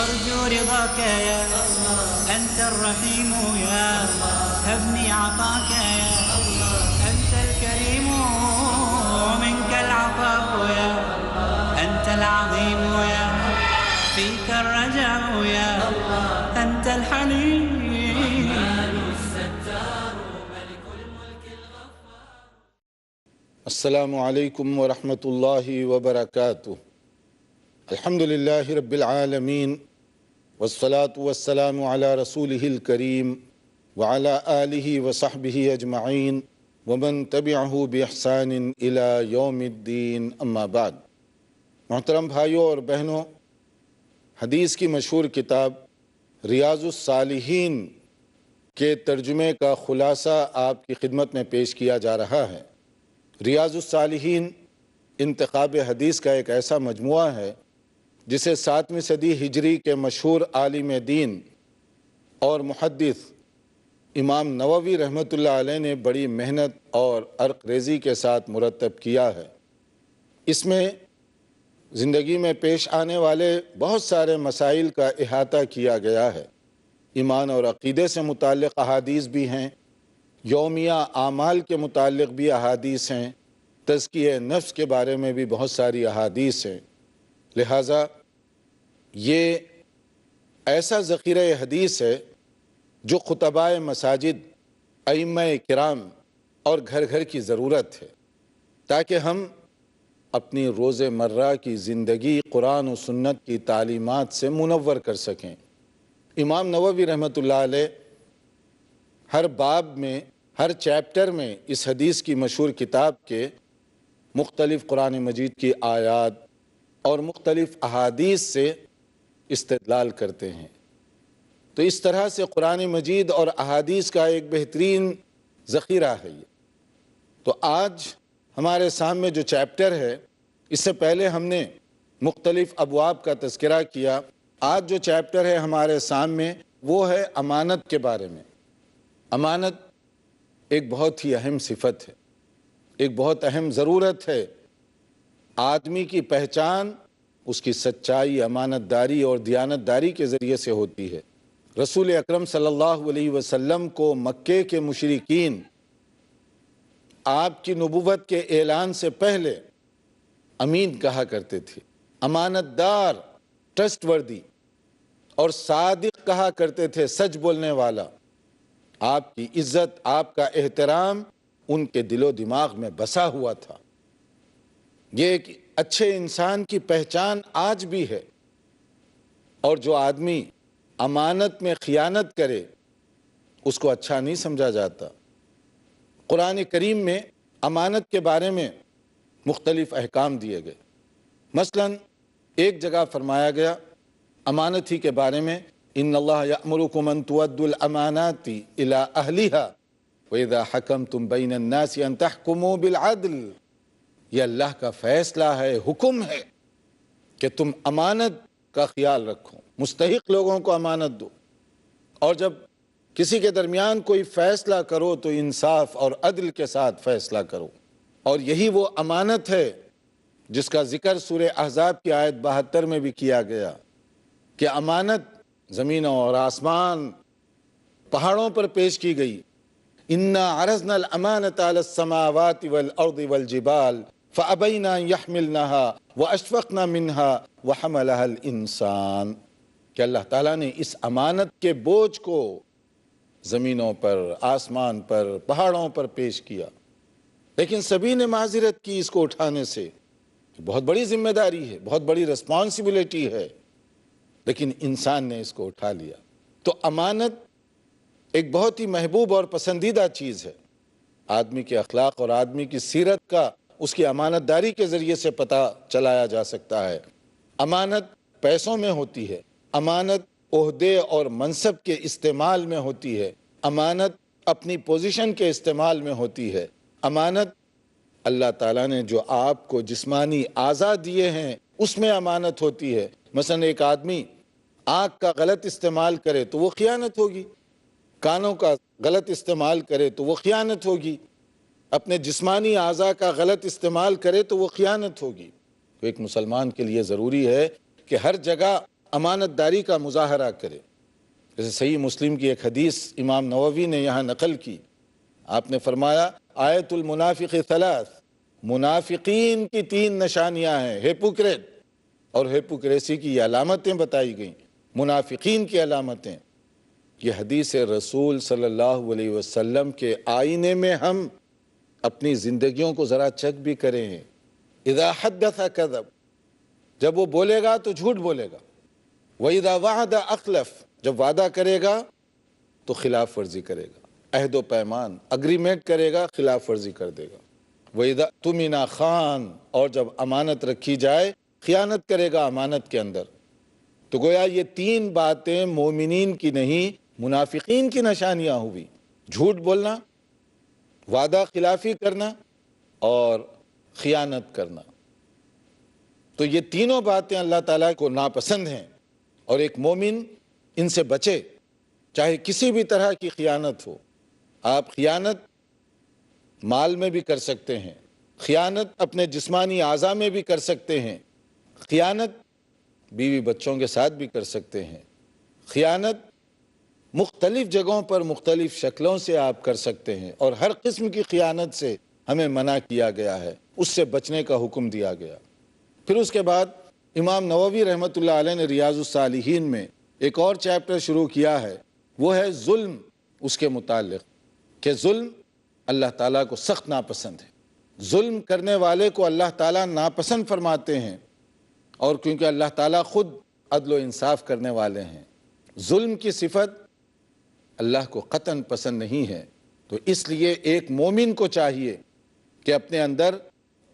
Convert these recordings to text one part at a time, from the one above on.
أرجو رضاك يا أنت الرحيم يا هبني عطاك يا أنت الكريم ومنك العطاء يا أنت العظيم يا فيك الرجاء يا أنت الحليم. السلام علیکم ورحمۃ اللہ وبرکاتہ. الحمد للہ رب العالمین والصلاة والسلام علی رسولہ الکریم وعلی آلہ وصحبہ اجمعین ومن تبعہ بإحسان الی یوم الدین. اما بعد. محترم بھائیوں اور بہنوں، حدیث کی مشہور کتاب ریاض الصالحین کے ترجمے کا خلاصہ آپ کی خدمت میں پیش کیا جا رہا ہے. ریاض الصالحین انتخاب حدیث کا ایک ایسا مجموعہ ہے جسے 7ویں صدی ہجری کے مشہور عالم دین اور محدث امام نووی رحمۃ اللہ علیہ نے بڑی محنت اور عرق ریزی کے ساتھ مرتب کیا ہے. اس میں زندگی میں پیش آنے والے بہت سارے مسائل کا احاطہ کیا گیا ہے. ایمان اور عقیدے سے متعلق احادیث بھی ہیں، یومیہ اعمال کے متعلق بھی احادیث ہیں، تزکیہ نفس کے بارے میں بھی بہت ساری احادیث ہیں. لہٰذا یہ ایسا ذخیرہ حدیث ہے جو خطباء مساجد، ائمہ کرام اور گھر گھر کی ضرورت ہے، تاکہ ہم اپنی روز مرہ کی زندگی قرآن و سنت کی تعلیمات سے منور کر سکیں. امام نووی رحمۃ اللہ علیہ ہر باب میں، ہر چیپٹر میں اس حدیث کی مشہور کتاب کے مختلف قرآن مجید کی آیات اور مختلف احادیث سے استدلال کرتے ہیں. تو اس طرح سے قرآن مجید اور احادیث کا ایک بہترین ذخیرہ ہے یہ. تو آج ہمارے سامنے جو چیپٹر ہے، اس سے پہلے ہم نے مختلف ابواب کا تذکرہ کیا. آج جو چیپٹر ہے ہمارے سامنے وہ ہے امانت کے بارے میں. امانت ایک بہت ہی اہم صفت ہے، ایک بہت اہم ضرورت ہے. آدمی کی پہچان اس کی سچائی، امانت داری اور دیانت داری کے ذریعے سے ہوتی ہے. رسول اکرم صلی اللہ علیہ وسلم کو مکے کے مشرکین آپ کی نبوت کے اعلان سے پہلے امین کہا کرتے تھے، امانت دار، ٹرسٹ وردی، اور صادق کہا کرتے تھے، سچ بولنے والا. آپ کی عزت، آپ کا احترام ان کے دل و دماغ میں بسا ہوا تھا. یہ ایک اچھے انسان کی پہچان آج بھی ہے. اور جو آدمی امانت میں خیانت کرے اس کو اچھا نہیں سمجھا جاتا. قرآن کریم میں امانت کے بارے میں مختلف احکام دیے گئے. مثلا ایک جگہ فرمایا گیا امانت ہی کے بارے میں، ان اللہ یأمرکم ان تؤدوا الامانات الی اہلها واذا حکمتم بین الناس ان تحکموا بالعدل. یہ اللہ کا فیصلہ ہے، حکم ہے کہ تم امانت کا خیال رکھو، مستحق لوگوں کو امانت دو، اور جب کسی کے درمیان کوئی فیصلہ کرو تو انصاف اور عدل کے ساتھ فیصلہ کرو. اور یہی وہ امانت ہے جس کا ذکر سورہ احزاب کی آیت 72 میں بھی کیا گیا کہ امانت زمینوں اور آسمان، پہاڑوں پر پیش کی گئی. اِنَّا عَرَضْنَا الْأَمَانَةَ عَلَى السَّمَاوَاتِ وَالْأَرْضِ وَالْجِبَالِ فَأَبَيْنَا أَن يَحْمِلْنَهَا وَأَشْفَقْنَا مِنْهَا وَحَمَلَهَا الْإِنسَانُ. کہ اللہ تعالیٰ نے اس امانت کے بوجھ کو زمینوں پر، آسمان پر، پہاڑوں پر پیش کیا، لیکن سبھی نے معذرت کی اس کو اٹھانے سے. بہت بڑی ذمہ داری ہے، بہت بڑی رسپانسبلٹی ہے، لیکن انسان نے اس کو اٹھا لیا. تو امانت ایک بہت ہی محبوب اور پسندیدہ چیز ہے. آدمی کے اخلاق اور آدمی کی سیرت کا اس کی امانت داری کے ذریعے سے پتہ چلایا جا سکتا ہے. امانت پیسوں میں ہوتی ہے، امانت عہدے اور منصب کے استعمال میں ہوتی ہے، امانت اپنی پوزیشن کے استعمال میں ہوتی ہے. امانت اللہ تعالیٰ نے جو آپ کو جسمانی اعضاء دیے ہیں اس میں امانت ہوتی ہے. مثلا ایک آدمی آنکھ کا غلط استعمال کرے تو وہ خیانت ہوگی، کانوں کا غلط استعمال کرے تو وہ خیانت ہوگی، اپنے جسمانی اعضاء کا غلط استعمال کرے تو وہ خیانت ہوگی. تو ایک مسلمان کے لیے ضروری ہے کہ ہر جگہ امانت داری کا مظاہرہ کرے۔ جیسے صحیح مسلم کی ایک حدیث امام نووی نے یہاں نقل کی، آپ نے فرمایا آیت المنافق ثلاث، منافقین کی 3 نشانیاں ہیں، ہیپوکریٹ، اور ہیپوکریسی کی یہ علامتیں بتائی گئیں، منافقین کی علامتیں۔ یہ حدیث رسول صلی اللہ علیہ وسلم کے آئینے میں ہم اپنی زندگیوں کو ذرا چیک بھی کریں ہیں۔ اذا حدث کذب، جب وہ بولے گا تو جھوٹ بولے گا۔ وَإِذَا وَعَدَ أَخْلَفَ، جب وعدہ کرے گا تو خلاف ورزی کرے گا، عہد و پیمان اگریمنٹ کرے گا، خلاف ورزی کر دے گا۔ وَإِذَا اؤْتُمِنَ خَانَ، اور جب امانت رکھی جائے خیانت کرے گا امانت کے اندر۔ تو گویا یہ 3 باتیں مومنین کی نہیں منافقین کی نشانیاں ہوئی، جھوٹ بولنا، وعدہ خلافی کرنا اور خیانت کرنا۔ تو یہ تینوں باتیں اللہ تعالیٰ کو ناپسند ہیں، اور ایک مومن ان سے بچے، چاہے کسی بھی طرح کی خیانت ہو۔ آپ خیانت مال میں بھی کر سکتے ہیں، خیانت اپنے جسمانی اعضاء میں بھی کر سکتے ہیں، خیانت بیوی بچوں کے ساتھ بھی کر سکتے ہیں، خیانت مختلف جگہوں پر مختلف شکلوں سے آپ کر سکتے ہیں، اور ہر قسم کی خیانت سے ہمیں منع کیا گیا ہے، اس سے بچنے کا حکم دیا گیا۔ پھر اس کے بعد امام نووی رحمۃ اللہ علیہ نے ریاض الصالحین میں ایک اور چیپٹر شروع کیا ہے، وہ ہے ظلم، اس کے متعلق کہ ظلم اللہ تعالیٰ کو سخت ناپسند ہے، ظلم کرنے والے کو اللہ تعالیٰ ناپسند فرماتے ہیں، اور کیونکہ اللہ تعالیٰ خود عدل و انصاف کرنے والے ہیں، ظلم کی صفت اللہ کو قطعاً پسند نہیں ہے۔ تو اس لیے ایک مومن کو چاہیے کہ اپنے اندر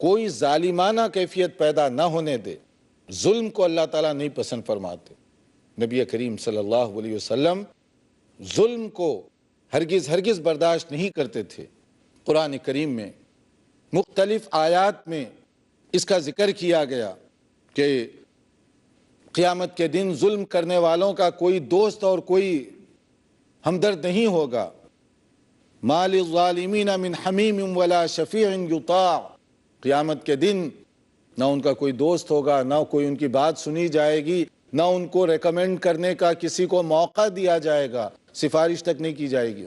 کوئی ظالمانہ کیفیت پیدا نہ ہونے دے۔ ظلم کو اللہ تعالیٰ نہیں پسند فرماتے۔ نبی کریم صلی اللہ علیہ وسلم ظلم کو ہرگز برداشت نہیں کرتے تھے۔ قرآن کریم میں مختلف آیات میں اس کا ذکر کیا گیا کہ قیامت کے دن ظلم کرنے والوں کا کوئی دوست اور کوئی ہمدرد نہیں ہوگا۔ ما للظالمین من حمیم ولا شفیع یطاع، قیامت کے دن نہ ان کا کوئی دوست ہوگا، نہ کوئی ان کی بات سنی جائے گی، نہ ان کو ریکمینڈ کرنے کا کسی کو موقع دیا جائے گا، سفارش تک نہیں کی جائے گی،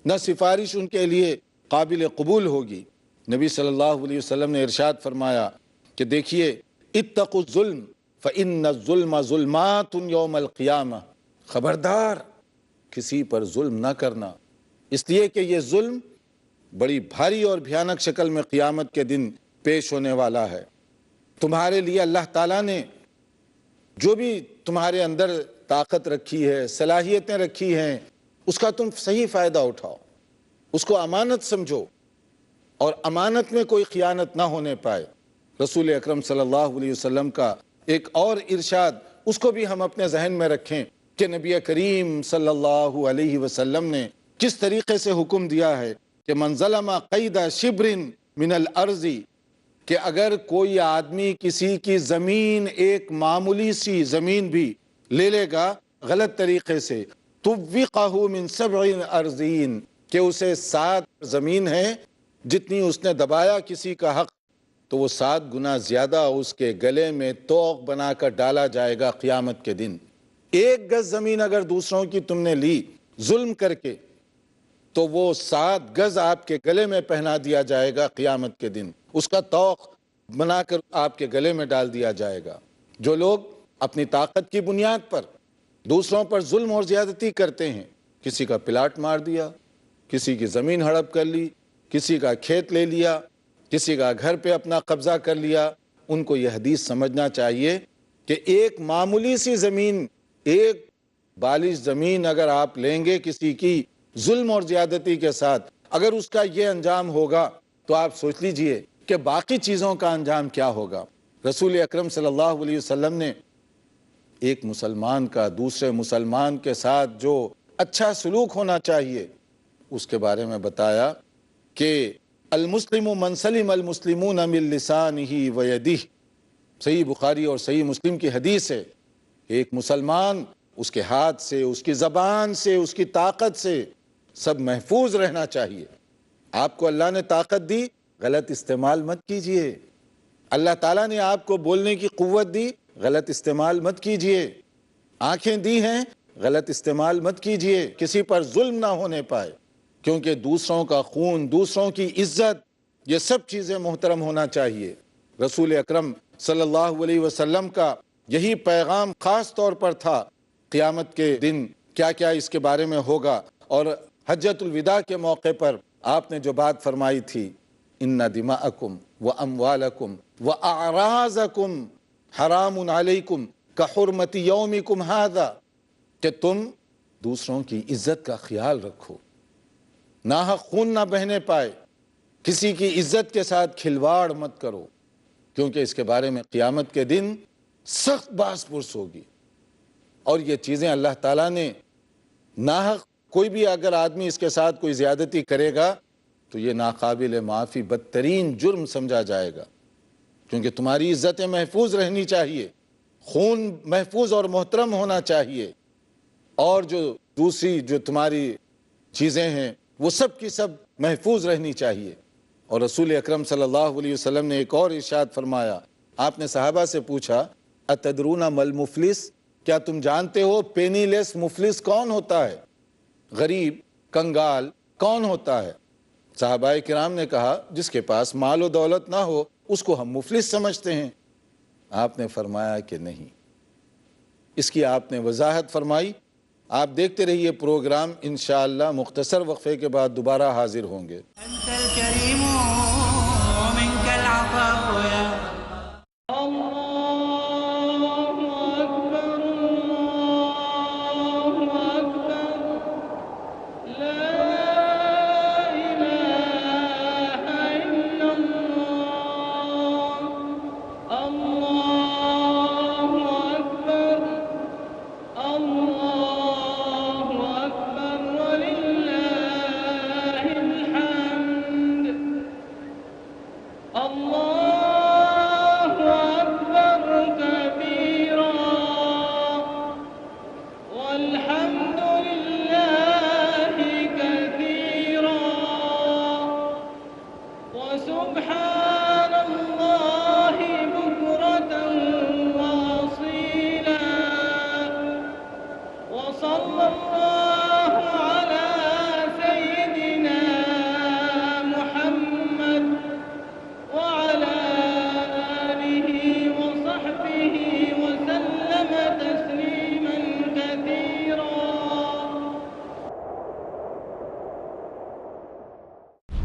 نہ سفارش ان کے لیے قابل قبول ہوگی۔ نبی صلی اللہ علیہ وسلم نے ارشاد فرمایا کہ دیکھیے اتقوا الظلم فإن الظلم ظلمات یوم القیامہ، خبردار کسی پر ظلم نہ کرنا، اس لیے کہ یہ ظلم بڑی بھاری اور بھیانک شکل میں قیامت کے دن پیش ہونے والا ہے۔ تمہارے لیے اللہ تعالیٰ نے جو بھی تمہارے اندر طاقت رکھی ہے، صلاحیتیں رکھی ہیں، اس کا تم صحیح فائدہ اٹھاؤ، اس کو امانت سمجھو، اور امانت میں کوئی خیانت نہ ہونے پائے۔ رسول اکرم صلی اللہ علیہ وسلم کا ایک اور ارشاد، اس کو بھی ہم اپنے ذہن میں رکھیں کہ نبی کریم صلی اللہ علیہ وسلم نے کس طریقے سے حکم دیا ہے کہ من ظلم قید شبر من الارض، کہ اگر کوئی آدمی کسی کی زمین، ایک معمولی سی زمین بھی لے لے گا غلط طریقے سے، طوقہ من 7 ارضین، کہ اسے 7 زمین ہے جتنی اس نے دبایا کسی کا حق، تو وہ 7 گنا زیادہ اس کے گلے میں طوق بنا کر ڈالا جائے گا قیامت کے دن۔ 1 گز زمین اگر دوسروں کی تم نے لی ظلم کر کے، تو وہ 7 گز آپ کے گلے میں پہنا دیا جائے گا قیامت کے دن، اس کا طوق بنا کر آپ کے گلے میں ڈال دیا جائے گا۔ جو لوگ اپنی طاقت کی بنیاد پر دوسروں پر ظلم اور زیادتی کرتے ہیں، کسی کا پلاٹ مار دیا، کسی کی زمین ہڑپ کر لی، کسی کا کھیت لے لیا، کسی کا گھر پہ اپنا قبضہ کر لیا، ان کو یہ حدیث سمجھنا چاہیے کہ ایک معمولی سی زمین، ایک بالش زمین اگر آپ لیں گے کسی کی ظلم اور زیادتی کے ساتھ، اگر اس کا یہ انجام ہوگا تو آپ سوچ لیجئے کہ باقی چیزوں کا انجام کیا ہوگا۔ رسول اکرم صلی اللہ علیہ وسلم نے ایک مسلمان کا دوسرے مسلمان کے ساتھ جو اچھا سلوک ہونا چاہیے اس کے بارے میں بتایا کہ المسلم من سلم المسلمون من لسانہ ویدہ، صحیح بخاری اور صحیح مسلم کی حدیث ہے، ایک مسلمان اس کے ہاتھ سے، اس کی زبان سے، اس کی طاقت سے سب محفوظ رہنا چاہیے۔ آپ کو اللہ نے طاقت دی، غلط استعمال مت کیجئے۔ اللہ تعالیٰ نے آپ کو بولنے کی قوت دی، غلط استعمال مت کیجئے۔ آنکھیں دی ہیں، غلط استعمال مت کیجئے، کسی پر ظلم نہ ہونے پائے، کیونکہ دوسروں کا خون، دوسروں کی عزت، یہ سب چیزیں محترم ہونا چاہیے۔ رسول اکرم صلی اللہ علیہ وسلم کا یہی پیغام خاص طور پر تھا۔ قیامت کے دن کیا کیا اس کے بارے میں ہوگا، اور حجۃ الوداع کے موقع پر آپ نے جو بات فرمائی تھی، ان دماءکم واموالکم واعراضکم حرام علیکم کحرمت یومکم ھذا، کہ تم دوسروں کی عزت کا خیال رکھو، ناحق خون نہ بہنے پائے، کسی کی عزت کے ساتھ کھلواڑ مت کرو، کیونکہ اس کے بارے میں قیامت کے دن سخت بحث پرس ہوگی۔ اور یہ چیزیں اللہ تعالیٰ نے ناحق، کوئی بھی اگر آدمی اس کے ساتھ کوئی زیادتی کرے گا تو یہ ناقابل معافی بدترین جرم سمجھا جائے گا، کیونکہ تمہاری عزتیں محفوظ رہنی چاہیے، خون محفوظ اور محترم ہونا چاہیے، اور جو دوسری جو تمہاری چیزیں ہیں وہ سب کی سب محفوظ رہنی چاہیے۔ اور رسول اکرم صلی اللہ علیہ وسلم نے ایک اور ارشاد فرمایا، آپ نے صحابہ سے پوچھا اتدرون مل مفلس، کیا تم جانتے ہو پینی لیس مفلس کون ہوتا ہے، غریب کنگال کون ہوتا ہے؟ صحابہ کرام نے کہا جس کے پاس مال و دولت نہ ہو اس کو ہم مفلس سمجھتے ہیں۔ آپ نے فرمایا کہ نہیں، اس کی آپ نے وضاحت فرمائی۔ آپ دیکھتے رہیے پروگرام، انشاءاللہ مختصر وقفے کے بعد دوبارہ حاضر ہوں گے۔ أنت الكريم ومنك العفاف يا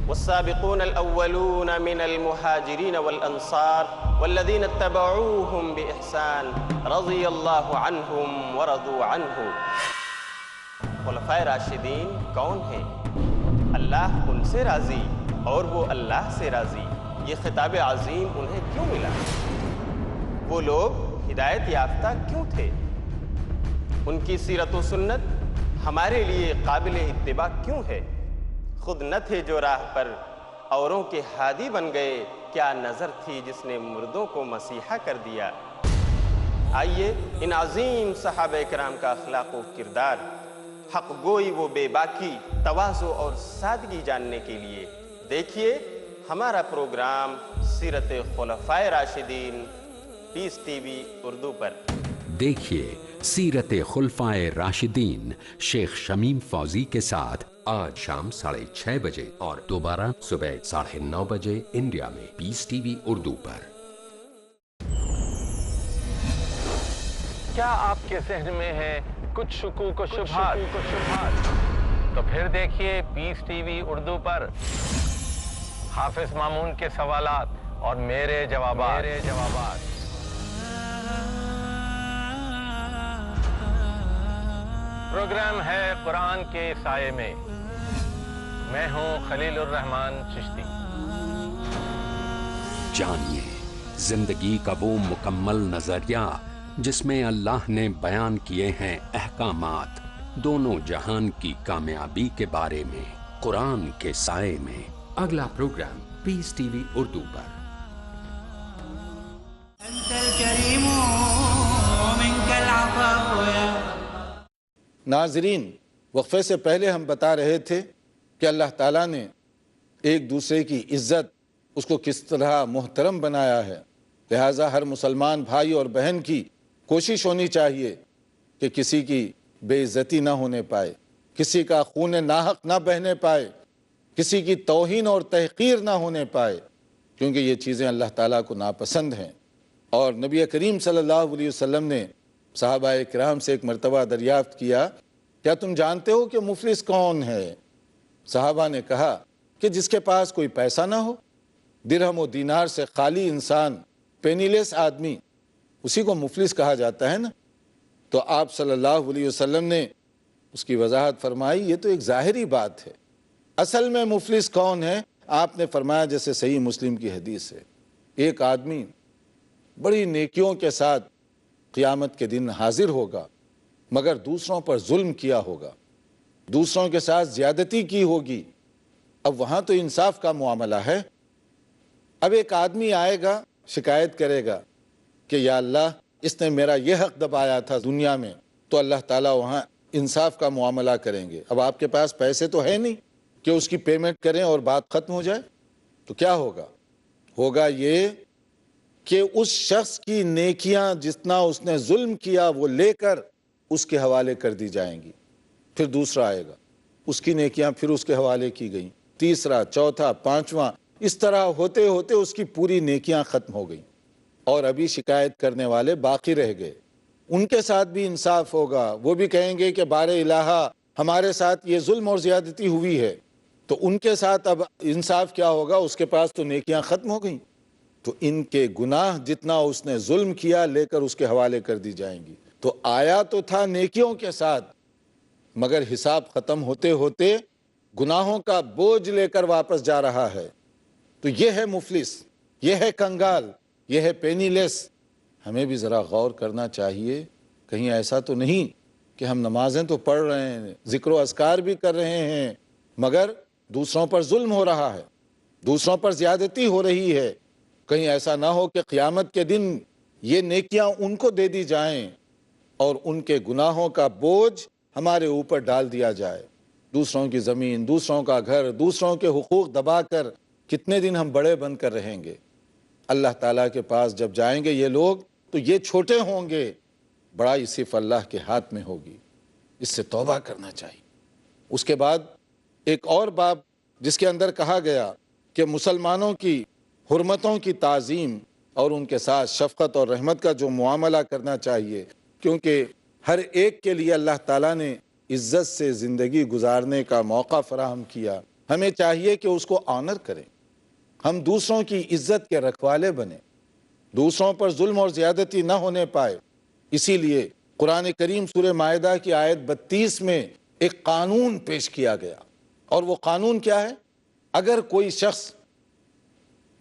والسابقون الأولون من المهاجرين والأنصار والذين اتبعوهم بإحسان رضي الله عنهم ورضوا عنه۔ خلفائے راشدین کون ہیں؟ اللہ ان سے راضی اور وہ اللہ سے راضی، یہ خطاب عظیم انہیں کیوں ملا؟ وہ لوگ ہدایت یافتہ کیوں تھے؟ ان کی سیرت و سنت ہمارے لیے قابل اتباع کیوں ہے؟ خود نہ تھے جو راہ پر اوروں کے ہادی بن گئے، کیا نظر تھی جس نے مردوں کو مسیحا کر دیا؟ آئیے ان عظیم صحابہ کرام کا اخلاق و کردار، حق گوئی و بے باکی، تواضع اور سادگی جاننے کے لیے دیکھیے ہمارا پروگرام سیرت خلفائے راشدین، پیس ٹی وی اردو پر۔ دیکھیے سیرت خلفائے راشدین شیخ شمیم فوزی کے ساتھ آج شام 6:30 بجے اور دوبارہ صبح 9:30 بجے انڈیا میں پیس ٹی وی اردو پر۔ کیا آپ کے ذہن میں ہے کچھ شکوک و شبہات؟ تو پھر دیکھیے پیس ٹی وی اردو پر حافظ مامون کے سوالات اور میرے جوابات۔ پروگرام ہے قرآن کے سائے میں۔ میں ہوں خلیل الرحمن چشتی۔ جانیے زندگی کا وہ مکمل نظریہ جس میں اللہ نے بیان کیے ہیں احکامات، دونوں جہان کی کامیابی کے بارے میں، قرآن کے سائے میں۔ اگلا پروگرام پیس ٹی وی اردو پر۔ أنت الكريم ومنك العفاف يا ناظرین، وقفے سے پہلے ہم بتا رہے تھے کہ اللہ تعالیٰ نے ایک دوسرے کی عزت، اس کو کس طرح محترم بنایا ہے، لہٰذا ہر مسلمان بھائی اور بہن کی کوشش ہونی چاہیے کہ کسی کی بے عزتی نہ ہونے پائے، کسی کا خون ناحق نہ بہنے پائے، کسی کی توہین اور تحقیر نہ ہونے پائے، کیونکہ یہ چیزیں اللہ تعالیٰ کو ناپسند ہیں۔ اور نبی کریم صلی اللہ علیہ وسلم نے صحابہ کرام سے ایک مرتبہ دریافت کیا، کیا تم جانتے ہو کہ مفلس کون ہے؟ صحابہ نے کہا کہ جس کے پاس کوئی پیسہ نہ ہو، درہم و دینار سے خالی انسان، پینی لیس آدمی، اسی کو مفلس کہا جاتا ہے نا۔ تو آپ صلی اللہ علیہ وسلم نے اس کی وضاحت فرمائی، یہ تو ایک ظاہری بات ہے، اصل میں مفلس کون ہے؟ آپ نے فرمایا جیسے صحیح مسلم کی حدیث ہے، ایک آدمی بڑی نیکیوں کے ساتھ قیامت کے دن حاضر ہوگا، مگر دوسروں پر ظلم کیا ہوگا، دوسروں کے ساتھ زیادتی کی ہوگی۔ اب وہاں تو انصاف کا معاملہ ہے۔ اب ایک آدمی آئے گا، شکایت کرے گا کہ یا اللہ اس نے میرا یہ حق دبایا تھا دنیا میں، تو اللہ تعالیٰ وہاں انصاف کا معاملہ کریں گے۔ اب آپ کے پاس پیسے تو ہے نہیں کہ اس کی پیمنٹ کریں اور بات ختم ہو جائے، تو کیا ہوگا؟ ہوگا یہ کہ اس شخص کی نیکیاں جتنا اس نے ظلم کیا وہ لے کر اس کے حوالے کر دی جائیں گی، پھر دوسرا آئے گا، اس کی نیکیاں پھر اس کے حوالے کی گئیں، تیسرا، چوتھا، پانچواں، اس طرح ہوتے ہوتے اس کی پوری نیکیاں ختم ہو گئیں، اور ابھی شکایت کرنے والے باقی رہ گئے۔ ان کے ساتھ بھی انصاف ہوگا، وہ بھی کہیں گے کہ بار الہا ہمارے ساتھ یہ ظلم اور زیادتی ہوئی ہے، تو ان کے ساتھ اب انصاف کیا ہوگا؟ اس کے پاس تو نیکیاں ختم ہو گئیں، تو ان کے گناہ جتنا اس نے ظلم کیا لے کر اس کے حوالے کر دی جائیں گی۔ تو آیا تو تھا نیکیوں کے ساتھ، مگر حساب ختم ہوتے ہوتے گناہوں کا بوجھ لے کر واپس جا رہا ہے۔ تو یہ ہے مفلس، یہ ہے کنگال، یہ ہے پینی لیس۔ ہمیں بھی ذرا غور کرنا چاہیے، کہیں ایسا تو نہیں کہ ہم نمازیں تو پڑھ رہے ہیں، ذکر و اذکار بھی کر رہے ہیں، مگر دوسروں پر ظلم ہو رہا ہے، دوسروں پر زیادتی ہو رہی ہے۔ کہیں ایسا نہ ہو کہ قیامت کے دن یہ نیکیاں ان کو دے دی جائیں اور ان کے گناہوں کا بوجھ ہمارے اوپر ڈال دیا جائے۔ دوسروں کی زمین، دوسروں کا گھر، دوسروں کے حقوق دبا کر کتنے دن ہم بڑے بن کر رہیں گے؟ اللہ تعالیٰ کے پاس جب جائیں گے یہ لوگ تو یہ چھوٹے ہوں گے، بڑائی صرف اللہ کے ہاتھ میں ہوگی۔ اس سے توبہ کرنا چاہیے۔ اس کے بعد ایک اور باب جس کے اندر کہا گیا کہ مسلمانوں کی حرمتوں کی تعظیم اور ان کے ساتھ شفقت اور رحمت کا جو معاملہ کرنا چاہیے، کیونکہ ہر ایک کے لیے اللہ تعالیٰ نے عزت سے زندگی گزارنے کا موقع فراہم کیا۔ ہمیں چاہیے کہ اس کو آنر کریں، ہم دوسروں کی عزت کے رکھوالے بنیں، دوسروں پر ظلم اور زیادتی نہ ہونے پائے۔ اسی لیے قرآن کریم سورہ مائدہ کی آیت 32 میں ایک قانون پیش کیا گیا، اور وہ قانون کیا ہے؟ اگر کوئی شخص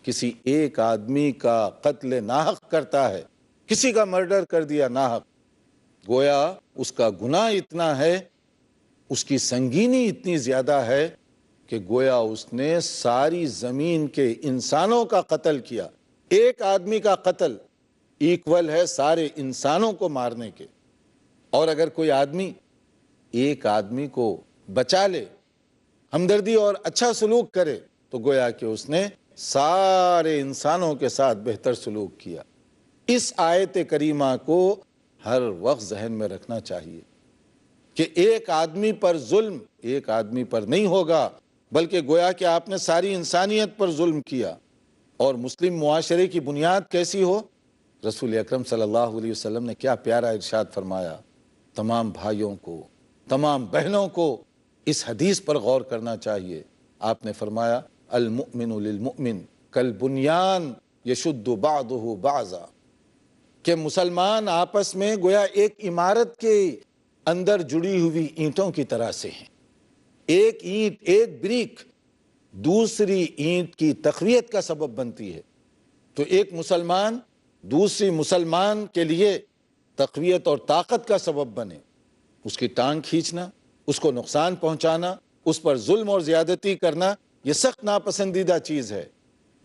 کسی ایک آدمی کا قتل ناحق کرتا ہے، کسی کا مرڈر کر دیا ناحق، گویا اس کا گناہ اتنا ہے، اس کی سنگینی اتنی زیادہ ہے کہ گویا اس نے ساری زمین کے انسانوں کا قتل کیا۔ ایک آدمی کا قتل ایکول ہے سارے انسانوں کو مارنے کے۔ اور اگر کوئی آدمی ایک آدمی کو بچا لے، ہمدردی اور اچھا سلوک کرے، تو گویا کہ اس نے سارے انسانوں کے ساتھ بہتر سلوک کیا۔ اس آیت کریمہ کو ہر وقت ذہن میں رکھنا چاہیے کہ ایک آدمی پر ظلم ایک آدمی پر نہیں ہوگا، بلکہ گویا کہ آپ نے ساری انسانیت پر ظلم کیا۔ اور مسلم معاشرے کی بنیاد کیسی ہو؟ رسول اکرم صلی اللہ علیہ وسلم نے کیا پیارا ارشاد فرمایا۔ تمام بھائیوں کو، تمام بہنوں کو اس حدیث پر غور کرنا چاہیے۔ آپ نے فرمایا المؤمن للمؤمن کالبنیان یشد بعضہ بعضا، کہ مسلمان آپس میں گویا ایک عمارت کے اندر جڑی ہوئی اینٹوں کی طرح سے ہیں۔ ایک اینٹ، ایک بریک دوسری اینٹ کی تقویت کا سبب بنتی ہے۔ تو ایک مسلمان دوسری مسلمان کے لیے تقویت اور طاقت کا سبب بنے، اس کی ٹانگ کھینچنا، اس کو نقصان پہنچانا، اس پر ظلم اور زیادتی کرنا، یہ سخت ناپسندیدہ چیز ہے۔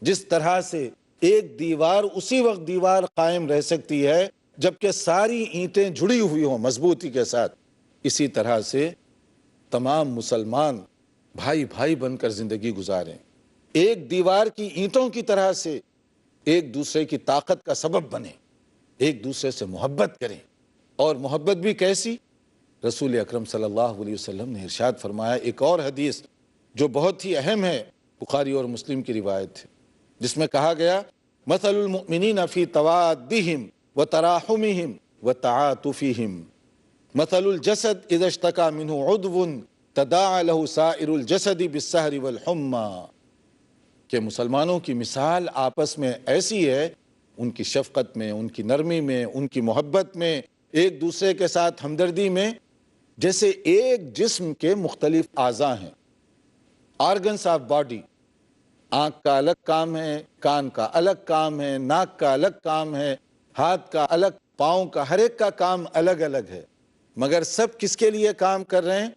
جس طرح سے ایک دیوار اسی وقت دیوار قائم رہ سکتی ہے جبکہ ساری اینٹیں جڑی ہوئی ہوں مضبوطی کے ساتھ، اسی طرح سے تمام مسلمان بھائی بھائی بن کر زندگی گزاریں، ایک دیوار کی اینٹوں کی طرح سے ایک دوسرے کی طاقت کا سبب بنیں، ایک دوسرے سے محبت کریں، اور محبت بھی کیسی؟ رسول اکرم صلی اللہ علیہ وسلم نے ارشاد فرمایا، ایک اور حدیث جو بہت ہی اہم ہے، بخاری اور مسلم کی روایت ہے، جس میں کہا گیا مثل المؤمنین فی توادہم وتراحمہم وتعاطفہم مثل الجسد اذا اشتکا منہ عضو تداعى له سائر الجسد بالسہر والحمى، کہ مسلمانوں کی مثال آپس میں ایسی ہے، ان کی شفقت میں، ان کی نرمی میں، ان کی محبت میں، ایک دوسرے کے ساتھ ہمدردی میں، جیسے ایک جسم کے مختلف اعضاء ہیں، آرگنس آف باڈی۔ آنکھ کا الگ کام ہے، کان کا الگ کام ہے، ناک کا الگ کام ہے، ہاتھ کا الگ، پاؤں کا، ہر ایک کا کام الگ الگ ہے، مگر سب کس کے لیے کام کر رہے ہیں؟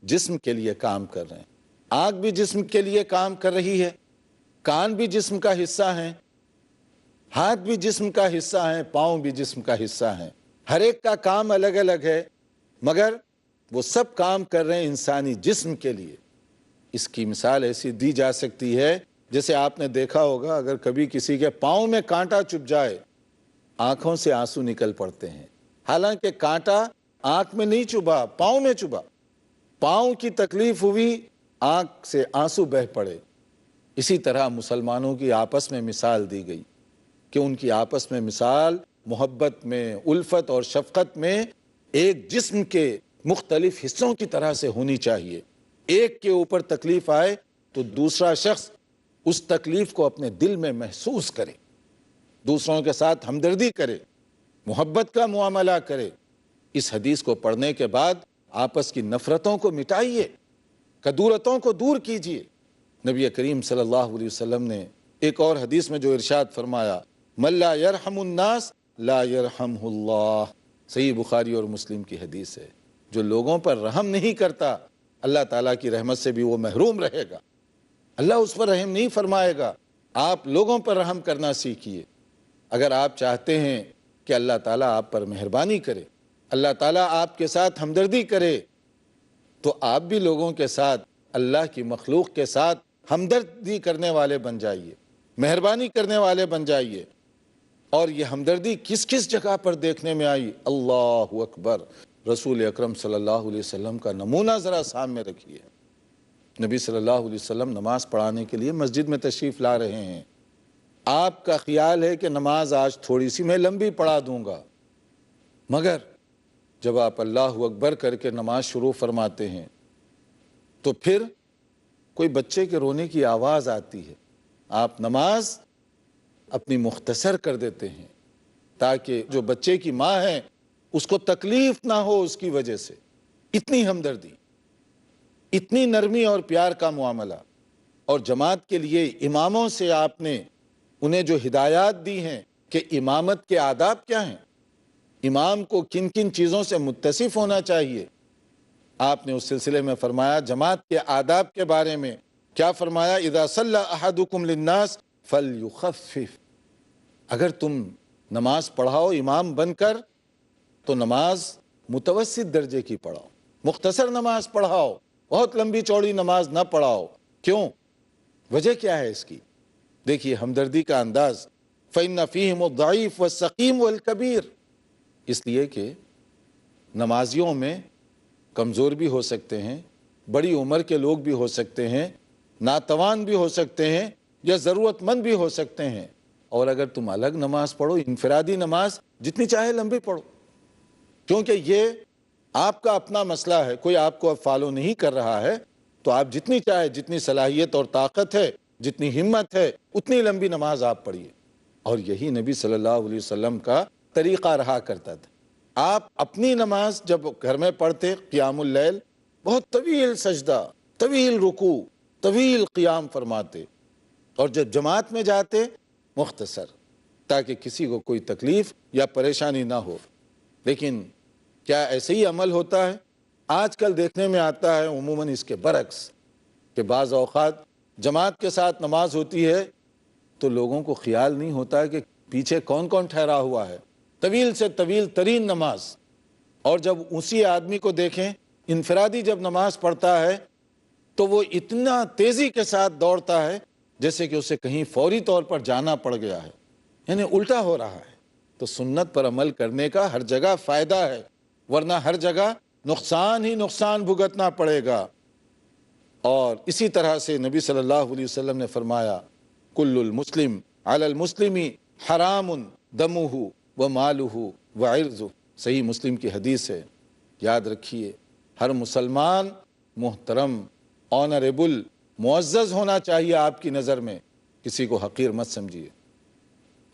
جسم کے لیے کام کر رہے ہیں۔ آنکھ بھی جسم کے لیے کام کر رہی ہے، کان بھی جسم کا حصہ ہیں، ہاتھ بھی جسم کا حصہ ہیں، پاؤں بھی جسم کا حصہ ہیں، ہر ایک کا کام الگ الگ ہے، مگر وہ سب کام کر رہے ہیں انسانی جسم کے لیے۔ اس کی مثال ایسی دی جا سکتی ہے، جیسے آپ نے دیکھا ہوگا اگر کبھی کسی کے پاؤں میں کانٹا چبھ جائے، آنکھوں سے آنسو نکل پڑتے ہیں، حالانکہ کانٹا آنکھ میں نہیں چبھا، پاؤں میں چبھا، پاؤں کی تکلیف ہوئی، آنکھ سے آنسو بہہ پڑے۔ اسی طرح مسلمانوں کی آپس میں مثال دی گئی کہ ان کی آپس میں مثال محبت میں، الفت اور شفقت میں ایک جسم کے مختلف حصوں کی طرح سے ہونی چاہیے۔ ایک کے اوپر تکلیف آئے تو دوسرا شخص اس تکلیف کو اپنے دل میں محسوس کرے، دوسروں کے ساتھ ہمدردی کرے، محبت کا معاملہ کرے۔ اس حدیث کو پڑھنے کے بعد آپس کی نفرتوں کو مٹائیے، کدورتوں کو دور کیجیے۔ نبی کریم صلی اللہ علیہ وسلم نے ایک اور حدیث میں جو ارشاد فرمایا، من لا یرحم الناس لا یرحمہ اللہ، صحیح بخاری اور مسلم کی حدیث ہے، جو لوگوں پر رحم نہیں کرتا اللہ تعالیٰ کی رحمت سے بھی وہ محروم رہے گا، اللہ اس پر رحم نہیں فرمائے گا۔ آپ لوگوں پر رحم کرنا سیکھیے۔ اگر آپ چاہتے ہیں کہ اللہ تعالیٰ آپ پر مہربانی کرے، اللہ تعالیٰ آپ کے ساتھ ہمدردی کرے، تو آپ بھی لوگوں کے ساتھ، اللہ کی مخلوق کے ساتھ ہمدردی کرنے والے بن جائیے، مہربانی کرنے والے بن جائیے۔ اور یہ ہمدردی کس کس جگہ پر دیکھنے میں آئی؟ اللہ اکبر! رسول اکرم صلی اللہ علیہ وسلم کا نمونہ ذرا سامنے رکھیے۔ نبی صلی اللہ علیہ وسلم نماز پڑھانے کے لیے مسجد میں تشریف لا رہے ہیں، آپ کا خیال ہے کہ نماز آج تھوڑی سی میں لمبی پڑھا دوں گا، مگر جب آپ اللہ اکبر کر کے نماز شروع فرماتے ہیں تو پھر کوئی بچے کے رونے کی آواز آتی ہے، آپ نماز اپنی مختصر کر دیتے ہیں تاکہ جو بچے کی ماں ہے اس کو تکلیف نہ ہو اس کی وجہ سے۔ اتنی ہمدردی، اتنی نرمی اور پیار کا معاملہ۔ اور جماعت کے لیے اماموں سے آپ نے انہیں جو ہدایات دی ہیں کہ امامت کے آداب کیا ہیں، امام کو کن کن چیزوں سے متصف ہونا چاہیے، آپ نے اس سلسلے میں فرمایا جماعت کے آداب کے بارے میں کیا فرمایا؟ اذا صلی احدکم للناس فلیخفف، اگر تم نماز پڑھاؤ امام بن کر تو نماز متوسط درجے کی پڑھاؤ، مختصر نماز پڑھاؤ، بہت لمبی چوڑی نماز نہ پڑھاؤ۔ کیوں؟ وجہ کیا ہے اس کی؟ دیکھیے ہمدردی کا انداز، فإن فیہم الضعیف والسقیم والکبیر، اس لیے کہ نمازیوں میں کمزور بھی ہو سکتے ہیں، بڑی عمر کے لوگ بھی ہو سکتے ہیں، ناتوان بھی ہو سکتے ہیں، یا ضرورت مند بھی ہو سکتے ہیں۔ اور اگر تم الگ نماز پڑھو، انفرادی نماز، جتنی چاہے لمبی پڑھو، کیونکہ یہ آپ کا اپنا مسئلہ ہے، کوئی آپ کو اب فالو نہیں کر رہا ہے، تو آپ جتنی چاہے، جتنی صلاحیت اور طاقت ہے، جتنی ہمت ہے، اتنی لمبی نماز آپ پڑھیے۔ اور یہی نبی صلی اللہ علیہ وسلم کا طریقہ رہا کرتا تھا۔ آپ اپنی نماز جب گھر میں پڑھتے، قیام اللیل، بہت طویل سجدہ، طویل رکوع، طویل قیام فرماتے، اور جب جماعت میں جاتے مختصر، تاکہ کسی کو کوئی تکلیف یا پریشانی نہ ہو۔ لیکن کیا ایسے ہی عمل ہوتا ہے؟ آج کل دیکھنے میں آتا ہے عموماً اس کے برعکس، کہ بعض اوقات جماعت کے ساتھ نماز ہوتی ہے تو لوگوں کو خیال نہیں ہوتا کہ پیچھے کون کون ٹھہرا ہوا ہے، طویل سے طویل ترین نماز۔ اور جب اسی آدمی کو دیکھیں انفرادی جب نماز پڑھتا ہے تو وہ اتنا تیزی کے ساتھ دوڑتا ہے جیسے کہ اسے کہیں فوری طور پر جانا پڑ گیا ہے، یعنی الٹا ہو رہا ہے۔ تو سنت پر عمل کرنے کا ہر جگہ فائدہ ہے، ورنہ ہر جگہ نقصان ہی نقصان بھگتنا پڑے گا۔ اور اسی طرح سے نبی صلی اللہ علیہ وسلم نے فرمایا کل المسلم علی المسلم حرام دمہ و مالہ و عرضہ، صحیح مسلم کی حدیث ہے۔ یاد رکھیے، ہر مسلمان محترم، آنریبل، معزز ہونا چاہیے آپ کی نظر میں، کسی کو حقیر مت سمجھیے۔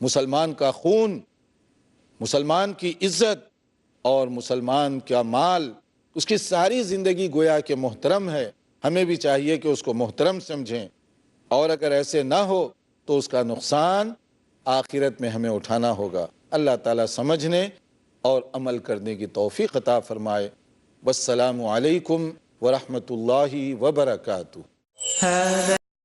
مسلمان کا خون، مسلمان کی عزت اور مسلمان کا مال، اس کی ساری زندگی گویا کہ محترم ہے، ہمیں بھی چاہیے کہ اس کو محترم سمجھیں، اور اگر ایسے نہ ہو تو اس کا نقصان آخرت میں ہمیں اٹھانا ہوگا۔ اللہ تعالیٰ سمجھنے اور عمل کرنے کی توفیق عطا فرمائے۔ والسلام علیکم ورحمۃ اللہ وبرکاتہ۔